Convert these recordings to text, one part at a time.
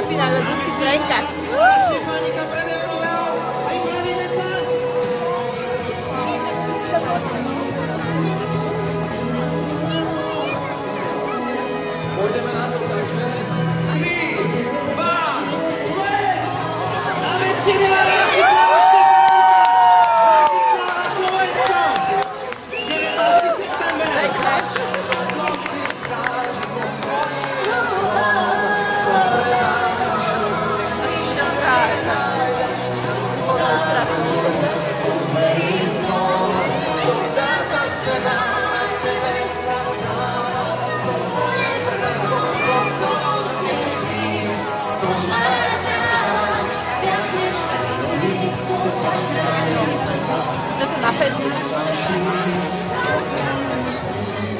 Happy narodeniny Zrenka. Pôjdeme na to, takže 3, 2, leč! Dáme si Milana Rastislava Štefánika! Bratislava, Slovensko! 19. september! Noci stráži pod svojím To na Facebook.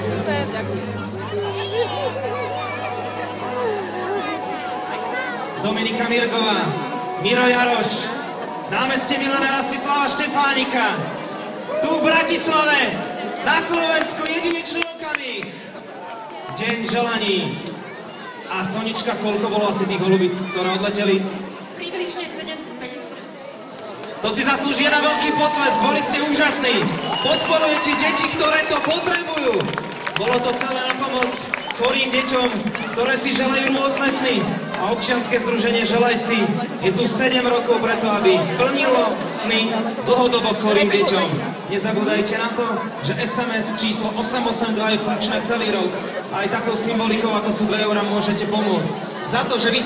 Super, ďakujem. Dominika Mirgová, Miro Jaroš, námestie Milana Rastislava Štefánika, tu v Bratislave, na Slovensku jedinečný okamih, deň želaní. A Sonička, koľko bolo asi tých holubic, ktoré odleteli? Približne 750. To si zaslúži na veľký potles, boli ste úžasní. Podporujete deti, ktoré to potrebujú. Bolo to celé na pomoc chorým deťom, ktoré si želajú rôzne sny. A občianske združenie Želaj si je tu 7 rokov preto, aby plnilo sny dlhodobo chorým deťom. Nezabúdajte na to, že SMS číslo 882 je funkčné celý rok. A aj takou symbolikou, ako sú 2 € môžete pomôcť. Za to, že vy